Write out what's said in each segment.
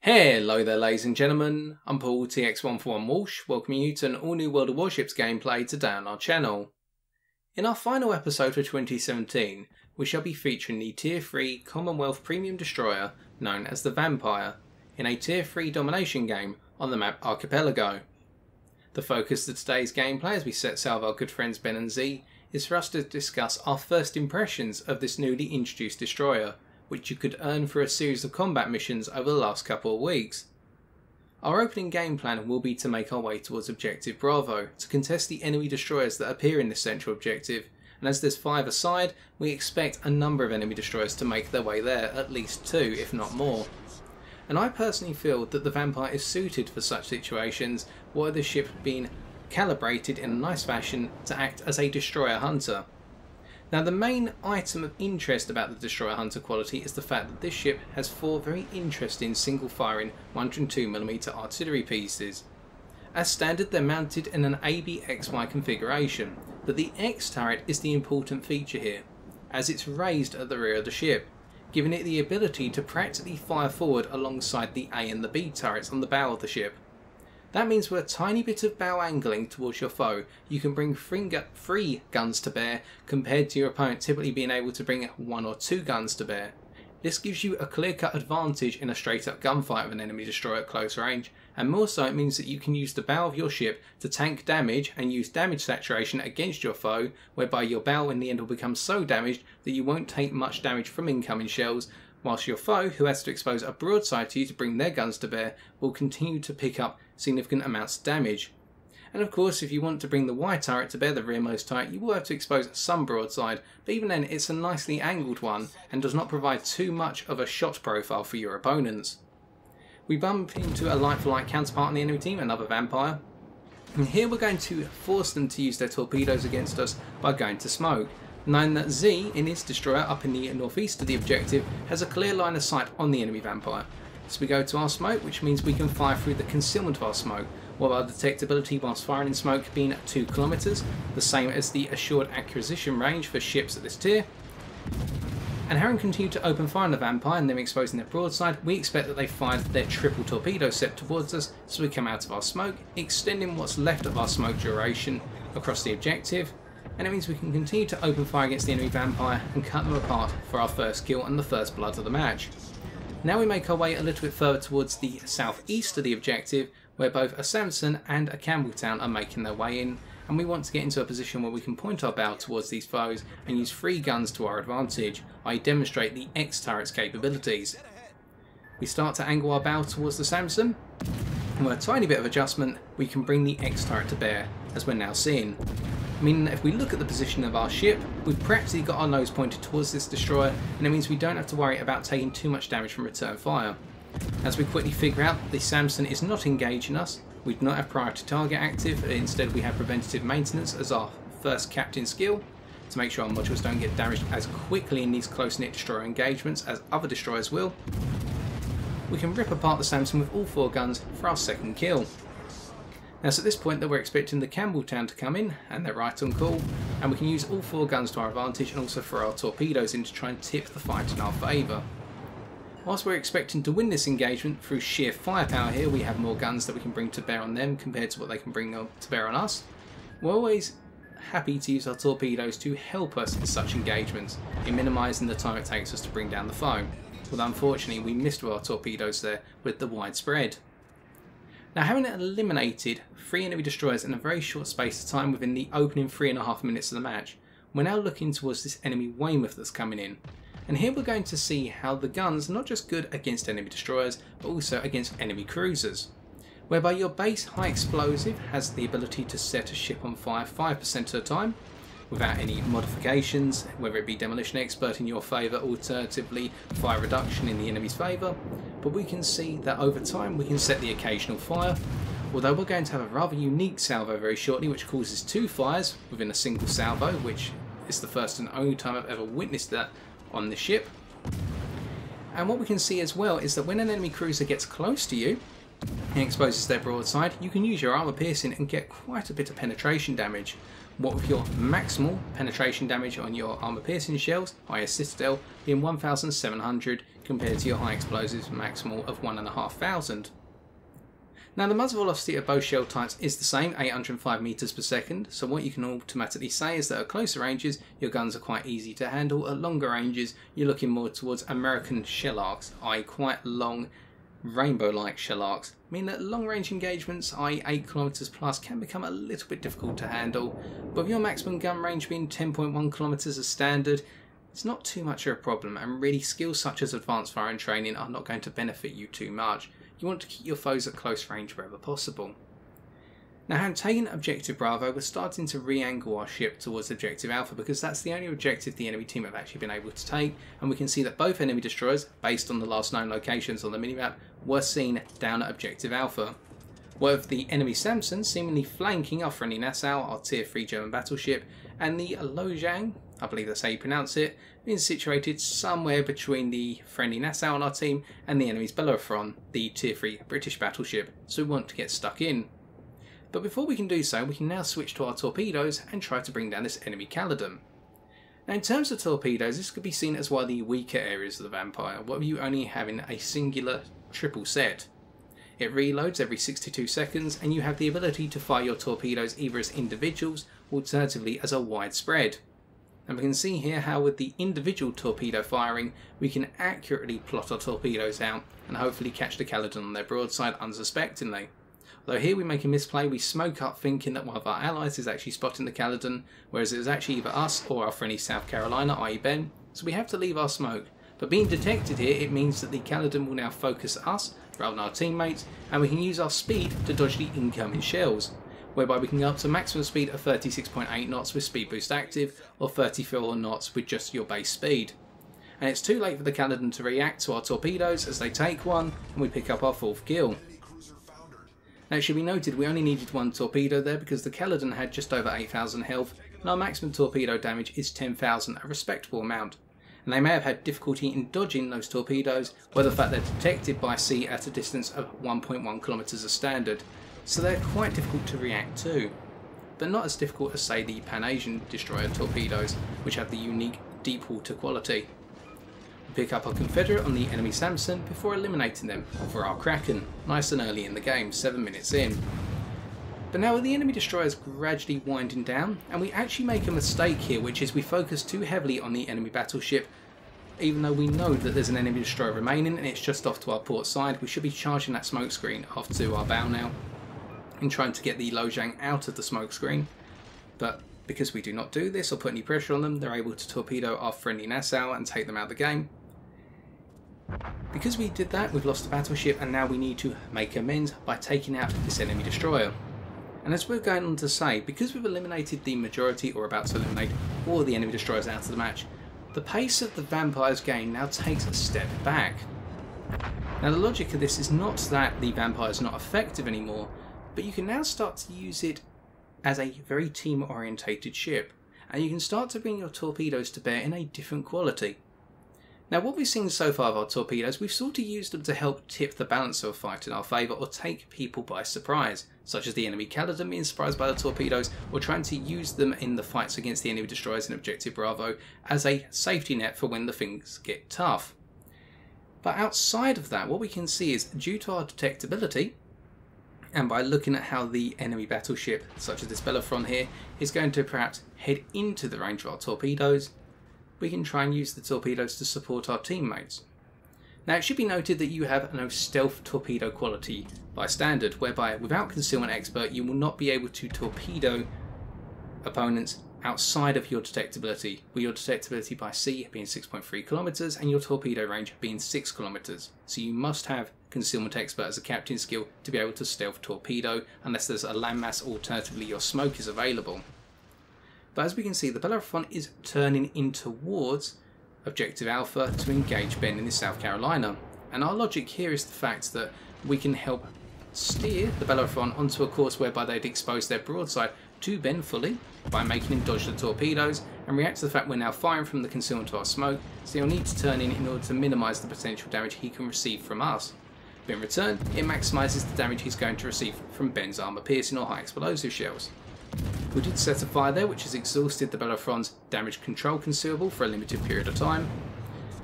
Hello there ladies and gentlemen, I'm Paul TX141 Walsh, welcoming you to an all new World of Warships gameplay today on our channel. In our final episode for 2017, we shall be featuring the Tier 3 Commonwealth Premium Destroyer known as the Vampire, in a Tier 3 domination game on the map Archipelago. The focus of today's gameplay as we set sail with our good friends Ben and Z is for us to discuss our first impressions of this newly introduced destroyer, which you could earn through a series of combat missions over the last couple of weeks. Our opening game plan will be to make our way towards Objective Bravo to contest the enemy destroyers that appear in this central objective, and as there's 5 aside, we expect a number of enemy destroyers to make their way there, at least 2 if not more. And I personally feel that the Vampire is suited for such situations, where the ship being calibrated in a nice fashion to act as a destroyer hunter. Now the main item of interest about the Destroyer Hunter quality is the fact that this ship has 4 very interesting single firing 102mm artillery pieces. As standard they're mounted in an ABXY configuration, but the X turret is the important feature here, as it's raised at the rear of the ship, giving it the ability to practically fire forward alongside the A and the B turrets on the bow of the ship. That means with a tiny bit of bow angling towards your foe, you can bring 3 guns to bear compared to your opponent typically being able to bring 1 or 2 guns to bear. This gives you a clear-cut advantage in a straight-up gunfight with an enemy destroyer at close range, and more so it means that you can use the bow of your ship to tank damage and use damage saturation against your foe, whereby your bow in the end will become so damaged that you won't take much damage from incoming shells, whilst your foe, who has to expose a broadside to you to bring their guns to bear, will continue to pick up significant amounts of damage. And of course, if you want to bring the Y turret to bear, the rearmost turret, you will have to expose some broadside, but even then it's a nicely angled one and does not provide too much of a shot profile for your opponents. We bump into a like-for-like counterpart on the enemy team, another Vampire, and here we're going to force them to use their torpedoes against us by going to smoke, knowing that Z in his destroyer up in the northeast of the objective has a clear line of sight on the enemy Vampire. So we go to our smoke, which means we can fire through the concealment of our smoke, while our detectability whilst firing in smoke being at 2 km, the same as the assured acquisition range for ships at this tier. And having continued to open fire on the Vampire and them exposing their broadside, we expect that they fired their triple torpedo set towards us, so we come out of our smoke, extending what's left of our smoke duration across the objective, and it means we can continue to open fire against the enemy Vampire and cut them apart for our first kill and the first blood of the match. Now we make our way a little bit further towards the southeast of the objective, where both a Samson and a Campbelltown are making their way in, and we want to get into a position where we can point our bow towards these foes and use 3 guns to our advantage, i.e. demonstrate the X turret's capabilities. We start to angle our bow towards the Samson, and with a tiny bit of adjustment we can bring the X turret to bear, as we're now seeing. Meaning that if we look at the position of our ship, we've practically got our nose pointed towards this destroyer, and it means we don't have to worry about taking too much damage from return fire. As we quickly figure out, the Samson is not engaging us, we do not have priority target active, instead we have preventative maintenance as our first captain skill, to make sure our modules don't get damaged as quickly in these close-knit destroyer engagements as other destroyers will. We can rip apart the Samson with all 4 guns for our second kill. Now it's at this point that we're expecting the Campbelltown to come in, and they're right on call, and we can use all 4 guns to our advantage and also throw our torpedoes in to try and tip the fight in our favour. Whilst we're expecting to win this engagement through sheer firepower here, we have more guns that we can bring to bear on them compared to what they can bring to bear on us. We're always happy to use our torpedoes to help us in such engagements, in minimising the time it takes us to bring down the foe, but unfortunately we missed with our torpedoes there with the widespread. Now, having eliminated 3 enemy destroyers in a very short space of time within the opening 3.5 minutes of the match, we're now looking towards this enemy Weymouth that's coming in. And here we're going to see how the guns are not just good against enemy destroyers, but also against enemy cruisers. Whereby your base high explosive has the ability to set a ship on fire 5% of the time, without any modifications, whether it be demolition expert in your favour, alternatively fire reduction in the enemy's favour, but we can see that over time we can set the occasional fire, although we're going to have a rather unique salvo very shortly which causes 2 fires within a single salvo, which is the first and only time I've ever witnessed that on the ship. And what we can see as well is that when an enemy cruiser gets close to you, and exposes their broadside, you can use your armour piercing and get quite a bit of penetration damage. What with your maximal penetration damage on your armour piercing shells, i.e. Citadel, being 1700 compared to your high explosives maximal of 1500. Now the muzzle velocity of both shell types is the same, 805 meters per second, so what you can automatically say is that at closer ranges your guns are quite easy to handle, at longer ranges you're looking more towards American shell arcs, i.e. quite long rainbow-like shell arcs, meaning that long-range engagements, i.e. 8 km plus, can become a little bit difficult to handle, but with your maximum gun range being 10.1 km as standard, it's not too much of a problem, and really skills such as advanced firing training are not going to benefit you too much. You want to keep your foes at close range wherever possible. Now, having taken Objective Bravo, we're starting to re-angle our ship towards Objective Alpha because that's the only objective the enemy team have actually been able to take, and we can see that both enemy destroyers, based on the last known locations on the minimap, were seen down at Objective Alpha. With the enemy Samson seemingly flanking our friendly Nassau, our tier 3 German battleship, and the Lojang, I believe that's how you pronounce it, being situated somewhere between the friendly Nassau on our team and the enemy's Bellerophon, the tier 3 British battleship, so we want to get stuck in. But before we can do so, we can now switch to our torpedoes and try to bring down this enemy Caledon. Now in terms of torpedoes, this could be seen as one of the weaker areas of the Vampire, with you only having a singular triple set. It reloads every 62 seconds and you have the ability to fire your torpedoes either as individuals or alternatively as a wide spread. And we can see here how with the individual torpedo firing we can accurately plot our torpedoes out and hopefully catch the Caledon on their broadside unsuspectingly. Although here we make a misplay, we smoke up thinking that one of our allies is actually spotting the Caledon, whereas it was actually either us or our friendly South Carolina, i.e. Ben, so we have to leave our smoke. But being detected here, it means that the Caledon will now focus us rather than our teammates, and we can use our speed to dodge the incoming shells, whereby we can go up to maximum speed of 36.8 knots with speed boost active, or 34 knots with just your base speed. And it's too late for the Caledon to react to our torpedoes as they take one, and we pick up our 4th kill. Now it should be noted we only needed one torpedo there because the Caledon had just over 8,000 health, and our maximum torpedo damage is 10,000, a respectable amount. And they may have had difficulty in dodging those torpedoes, where the fact they're detected by sea at a distance of 1.1 kilometers as standard, so they're quite difficult to react to. But not as difficult as say the Pan-Asian destroyer torpedoes, which have the unique deep water quality. We pick up our Confederate on the enemy Samson before eliminating them for our Kraken, nice and early in the game, 7 minutes in. But now with the enemy destroyers gradually winding down, and we actually make a mistake here, which is we focus too heavily on the enemy battleship, even though we know that there's an enemy destroyer remaining and it's just off to our port side. We should be charging that smokescreen off to our bow now and trying to get the Lojang out of the smokescreen. But because we do not do this or put any pressure on them, they're able to torpedo our friendly Nassau and take them out of the game. Because we did that, we've lost the battleship, and now we need to make amends by taking out this enemy destroyer. And as we're going on to say, because we've eliminated the majority, or about to eliminate, all the enemy destroyers out of the match, the pace of the Vampire's game now takes a step back. Now the logic of this is not that the Vampire is not effective anymore, but you can now start to use it as a very team-orientated ship, and you can start to bring your torpedoes to bear in a different quality. Now what we've seen so far of our torpedoes, we've sort of used them to help tip the balance of a fight in our favour or take people by surprise, such as the enemy Caledon being surprised by the torpedoes, or trying to use them in the fights against the enemy destroyers in Objective Bravo as a safety net for when the things get tough. But outside of that, what we can see is due to our detectability, and by looking at how the enemy battleship, such as this Bellerophon here, is going to perhaps head into the range of our torpedoes, we can try and use the torpedoes to support our teammates. Now it should be noted that you have no stealth torpedo quality by standard, whereby without Concealment Expert you will not be able to torpedo opponents outside of your detectability, with your detectability by sea being 6.3 kilometers and your torpedo range being 6 kilometers. So you must have Concealment Expert as a captain skill to be able to stealth torpedo, unless there's a landmass, alternatively your smoke is available. But as we can see, the Bellerophon is turning in towards Objective Alpha to engage Ben in the South Carolina. And our logic here is the fact that we can help steer the Bellerophon onto a course whereby they'd expose their broadside to Ben fully by making him dodge the torpedoes and react to the fact we're now firing from the concealment of our smoke, so he'll need to turn in order to minimise the potential damage he can receive from us. but in return it maximises the damage he's going to receive from Ben's armour piercing or high explosive shells. We did set a fire there which has exhausted the Bellerophon's damage control consumable for a limited period of time,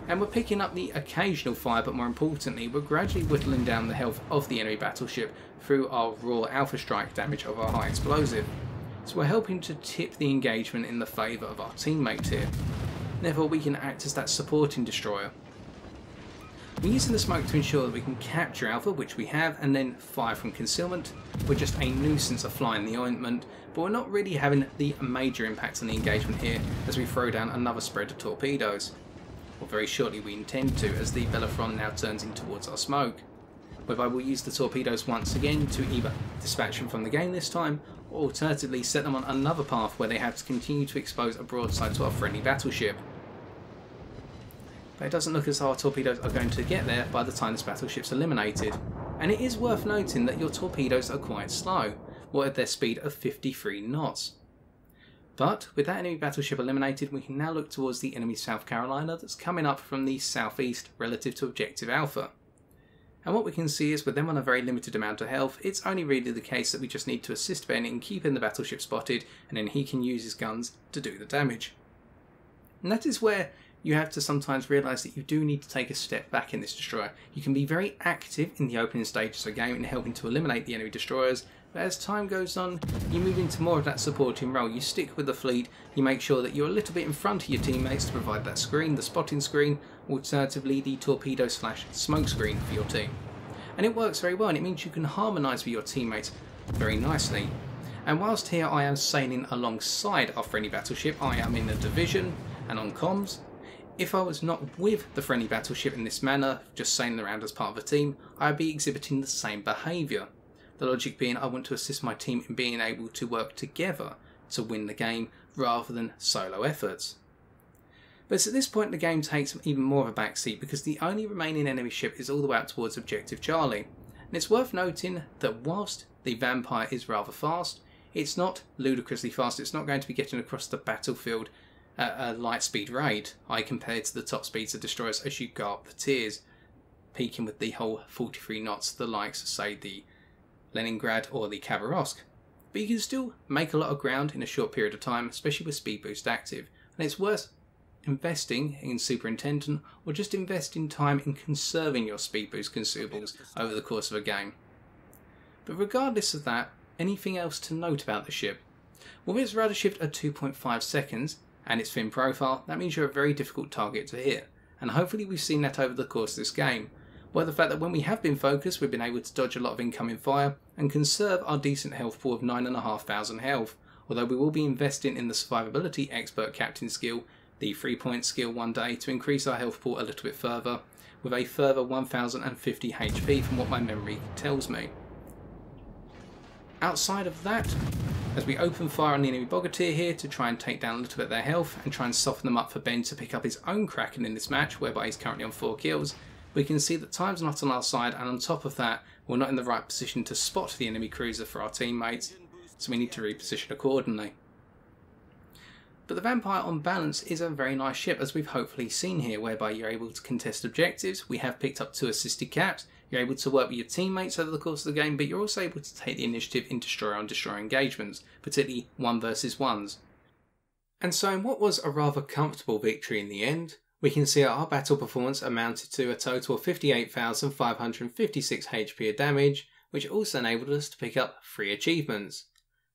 and we're picking up the occasional fire, but more importantly we're gradually whittling down the health of the enemy battleship through our raw alpha strike damage of our high explosive. So we're helping to tip the engagement in the favour of our teammates here. Therefore we can act as that supporting destroyer. We're using the smoke to ensure that we can capture alpha, which we have, and then fire from concealment. We're just a nuisance of flying the ointment, but we're not really having the major impact on the engagement here as we throw down another spread of torpedoes. Well, very shortly we intend to, as the Bellerophon now turns in towards our smoke, whereby we'll use the torpedoes once again to either dispatch them from the game this time, or alternatively set them on another path where they have to continue to expose a broadside to our friendly battleship. But it doesn't look as though our torpedoes are going to get there by the time this battleship's eliminated. And it is worth noting that your torpedoes are quite slow, what at their speed of 53 knots. But with that enemy battleship eliminated, we can now look towards the enemy South Carolina that's coming up from the southeast relative to Objective Alpha. And what we can see is with them on a very limited amount of health, it's only really the case that we just need to assist Ben in keeping the battleship spotted, and then he can use his guns to do the damage. And that is where you have to sometimes realise that you do need to take a step back in this destroyer. You can be very active in the opening stages of the game in helping to eliminate the enemy destroyers, but as time goes on, you move into more of that supporting role. You stick with the fleet, you make sure that you're a little bit in front of your teammates to provide that screen, the spotting screen, alternatively the torpedo / smoke screen for your team. And it works very well, and it means you can harmonise with your teammates very nicely. And whilst here I am sailing alongside our friendly battleship, I am in a division and on comms. If I was not with the friendly battleship in this manner, just sailing around as part of a team, I'd be exhibiting the same behaviour. The logic being I want to assist my team in being able to work together to win the game rather than solo efforts. But it's at this point the game takes even more of a backseat because the only remaining enemy ship is all the way up towards Objective Charlie. And it's worth noting that whilst the Vampire is rather fast, it's not ludicrously fast. It's not going to be getting across the battlefield at a light speed rate, compared to the top speeds of destroyers as you go up the tiers, peaking with the whole 43 knots, the likes of say the Leningrad or the Khabarovsk. But you can still make a lot of ground in a short period of time, especially with speed boost active, and it's worth investing in Superintendent or just investing time in conserving your speed boost consumables over the course of a game. But regardless of that, anything else to note about the ship? Well, with its rudder shift at 2.5 seconds and its thin profile, that means you're a very difficult target to hit, and hopefully we've seen that over the course of this game, where the fact that when we have been focused we've been able to dodge a lot of incoming fire and conserve our decent health pool of 9,500 health, although we will be investing in the survivability expert captain skill, the 3-point skill one day, to increase our health pool a little bit further, with a further 1050 HP from what my memory tells me. Outside of that, as we open fire on the enemy Bogatyr here to try and take down a little bit of their health and try and soften them up for Ben to pick up his own Kraken in this match, whereby he's currently on 4 kills, we can see that time's not on our side, and on top of that we're not in the right position to spot the enemy cruiser for our teammates, so we need to reposition accordingly. But the Vampire on balance is a very nice ship, as we've hopefully seen here, whereby you're able to contest objectives. We have picked up 2 assisted caps, you're able to work with your teammates over the course of the game, but you're also able to take the initiative in destroyer on destroyer engagements, particularly 1 versus 1s. And so in what was a rather comfortable victory in the end, we can see our battle performance amounted to a total of 58,556 HP of damage, which also enabled us to pick up 3 achievements.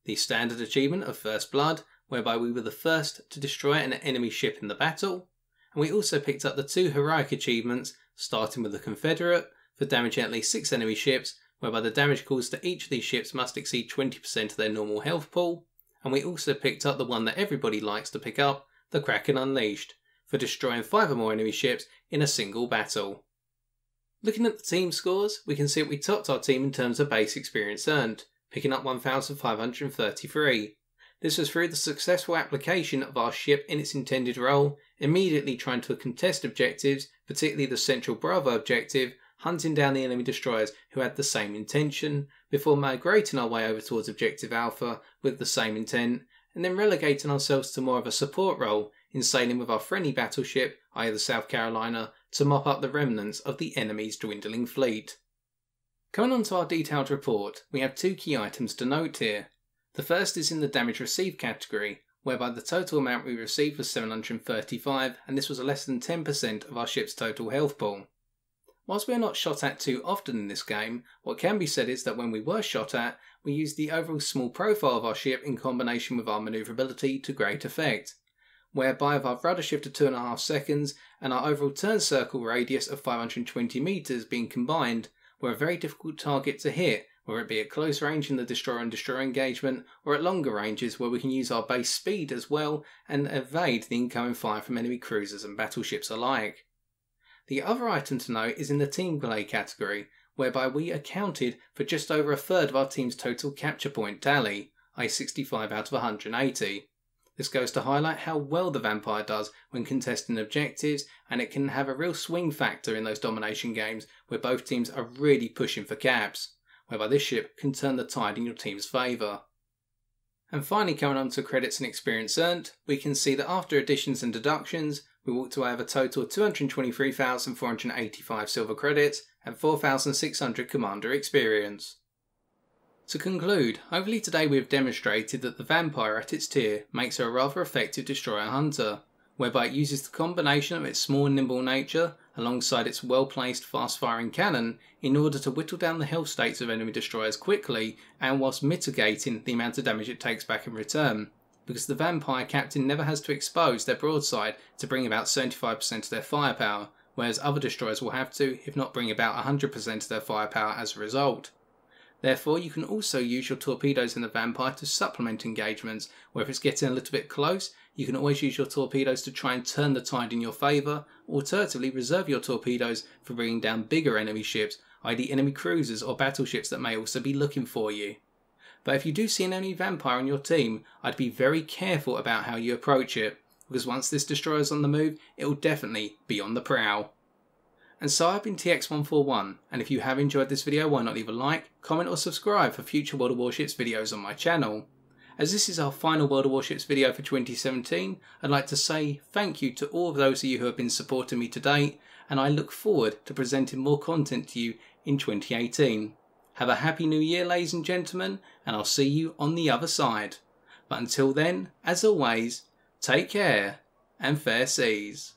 The standard achievement of First Blood, whereby we were the first to destroy an enemy ship in the battle, and we also picked up the 2 heroic achievements, starting with the Confederate, for damaging at least 6 enemy ships, whereby the damage caused to each of these ships must exceed 20% of their normal health pool, and we also picked up the one that everybody likes to pick up, the Kraken Unleashed, for destroying 5 or more enemy ships in a single battle. Looking at the team scores, we can see that we topped our team in terms of base experience earned, picking up 1,533. This was through the successful application of our ship in its intended role, immediately trying to contest objectives, particularly the Central Bravo objective, hunting down the enemy destroyers who had the same intention, before migrating our way over towards Objective Alpha with the same intent, and then relegating ourselves to more of a support role in sailing with our friendly battleship, i.e. the South Carolina, to mop up the remnants of the enemy's dwindling fleet. Coming on to our detailed report, we have two key items to note here. The first is in the damage received category, whereby the total amount we received was 735, and this was less than 10% of our ship's total health pool. Whilst we are not shot at too often in this game, what can be said is that when we were shot at, we used the overall small profile of our ship in combination with our manoeuvrability to great effect, whereby with our rudder shift of 2.5 seconds and our overall turn circle radius of 520 meters being combined, we're a very difficult target to hit, whether it be at close range in the destroyer and destroyer engagement, or at longer ranges where we can use our base speed as well and evade the incoming fire from enemy cruisers and battleships alike. The other item to note is in the team play category, whereby we accounted for just over a third of our team's total capture point tally, i.e. 65 out of 180. This goes to highlight how well the Vampire does when contesting objectives, and it can have a real swing factor in those domination games where both teams are really pushing for caps, whereby this ship can turn the tide in your team's favour. And finally, coming on to credits and experience earned, we can see that after additions and deductions, we walked away with a total of 223,485 silver credits and 4,600 commander experience. To conclude, hopefully today we have demonstrated that the Vampire at its tier makes her a rather effective destroyer hunter, whereby it uses the combination of its small and nimble nature alongside its well placed fast firing cannon in order to whittle down the health states of enemy destroyers quickly and whilst mitigating the amount of damage it takes back in return, because the Vampire captain never has to expose their broadside to bring about 75% of their firepower, whereas other destroyers will have to, if not bring about 100% of their firepower as a result. Therefore, you can also use your torpedoes in the Vampire to supplement engagements, where if it's getting a little bit close, you can always use your torpedoes to try and turn the tide in your favour, alternatively reserve your torpedoes for bringing down bigger enemy ships, i.e. enemy cruisers or battleships that may also be looking for you. But if you do see an enemy Vampire on your team, I'd be very careful about how you approach it, because once this destroyer is on the move, it will definitely be on the prowl. And so I've been TX141, and if you have enjoyed this video, why not leave a like, comment or subscribe for future World of Warships videos on my channel. As this is our final World of Warships video for 2017, I'd like to say thank you to all of those of you who have been supporting me to date, and I look forward to presenting more content to you in 2018. Have a happy new year, ladies and gentlemen, and I'll see you on the other side. But until then, as always, take care and fair seas.